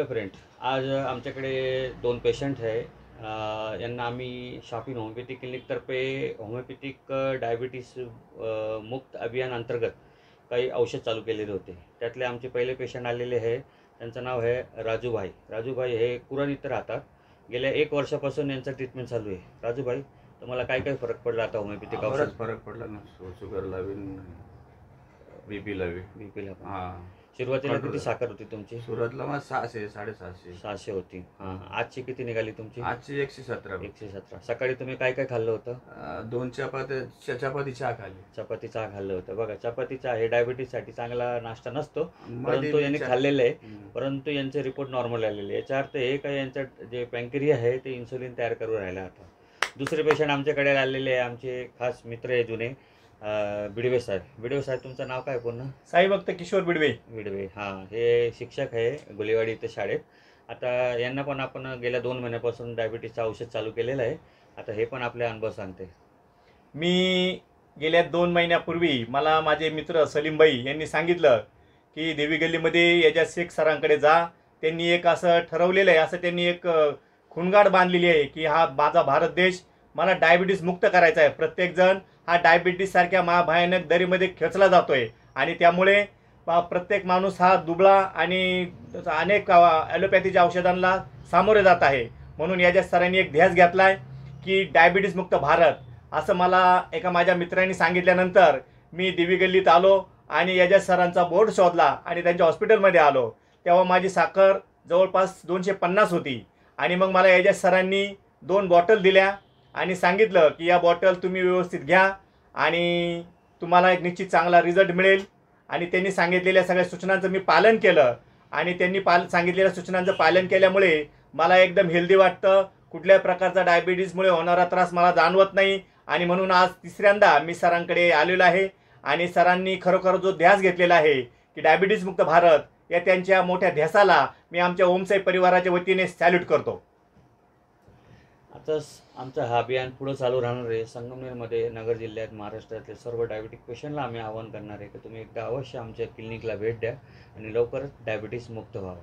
Hello friend, आज आमच्याकडे 2 patient आहे. यांना आम्ही शाफी होमिओपॅथिक क्लिनिकतर्फे होमिओपॅथिक डायबिटीस मुक्त अभियान अंतर्गत काही औषध चालू केलेले होते. त्यातले आमचे पहिले पेशंट आलेले आहे. त्यांचं नाव आहे राजूभाई. राजूभाई हे कुरण इथं राहतात. गेल्या 1 वर्षापासून यांचं ट्रीटमेंट चालू आहे. राजूभाई, तुम्हाला काय काय फरक पडला आता होमिओपॅथिक औषध? बराच फरक पडला ना. शुगर लावीन, बीपी लावी. बीपीला पण हां. सुरुवातीला कंट्रोल किती झालं. साखर होती तुमची? सुरुवातीला मग 600 750. 600 होती. हां, आजची किती निघाली तुमची? आजची 117. 117. सकाळी तुम्ही काय काय खाल्लं होतं? 2 चपाती चहा खाल्ली. चपाती चहा खाल्लं होतं. बघा, चपाती चहा हे डायबिटीससाठी चांगला नाष्टा नसतो, मध्ये परंतु यांनी चहा- खाल्लेलं आहे. हम्म. परंतु यांचे रिपोर्ट नॉर्मल आलेले. याचा अर्थ हे काय, यांचं जे पँक्रिया आहे ते इन्सुलिन तयार करून राहिला आता. दुसरे पेशंट आमच्याकडे आलेले आहे, आमचे खास मित्र आहे जुने, बिडवे साहेब. बिडवे साहेब, तुमचं नाव काय पूर्ण? साई भक्त किशोर बिडवे. बिडवे. हां, हे शिक्षक आहे गुलेवाडी इथं शाळेत. आता यांना पण आपण गेल्या 2 महिन्यापासून डायबिटीसचं औषध चालू केलेलं आहे. आता हे पण आपले अनुभव सांगते. मी गेल्या 2 महिन्यापूर्वी मला माझे मित्र सलीमभाई यांनी सांगितलं की देवी गल्लीमध्ये याच्या शेख सरांकडे जा. त्यांनी एक असं ठरवलेलं आहे, असं त्यांनी एक खुणगाड बांधलेली आहे की हा माझा भारत देश, मला डायबिटीस मुक्त करायचा आहे. प्रत्येकजण हा डायबिटीससारख्या महाभयानक दरीमध्ये खेचला जातोय आणि त्यामुळे प्रत्येक माणूस हा दुबळा आणि अनेक ॲलोपॅथीच्या औषधांना सामोरे जात आहे. म्हणून याच्या सरांनी एक ध्यास घेतला आहे की डायबिटीस मुक्त भारत, असं मला एका माझ्या मित्रांनी सांगितल्यानंतर मी देवी गल्लीत आलो आणि याच्या सरांचा बोर्ड शोधला आणि त्यांच्या हॉस्पिटलमध्ये आलो. तेव्हा माझी साखर जवळपास 250 होती आणि मग मला याच्या सरांनी 2 बॉटल दिल्या आणि सांगितलं की या बॉटल तुम्ही व्यवस्थित घ्या आणि तुम्हाला एक निश्चित चांगला रिझल्ट मिळेल. आणि त्यांनी सांगितलेल्या सगळ्या सूचनांचं मी पालन केलं आणि त्यांनी सांगितलेल्या सूचनांचं पालन केल्यामुळे मला एकदम हेल्दी वाटतं. कुठल्याही प्रकारचा डायबिटीसमुळे होणारा त्रास मला जाणवत नाही आणि म्हणून आज 3ऱ्यांदा मी सरांकडे आलेलो आहे आणि सरांनी खरोखर जो ध्यास घेतलेला आहे की डायबिटीस मुक्त भारत, या त्यांच्या मोठ्या ध्यासाला मी आमच्या ओमसाई परिवाराच्या वतीने सॅल्यूट करतो. आता आमचं हा अभियान पुढं चालू राहणार आहे. संगमनेरमध्ये, नगर जिल्ह्यात, महाराष्ट्रातले सर्व डायबिटिक पेशंटला आम्ही आवाहन करणार आहे की तुम्ही एकदा अवश्य आमच्या क्लिनिकला भेट द्या आणि लवकरच डायबिटीस मुक्त व्हावं.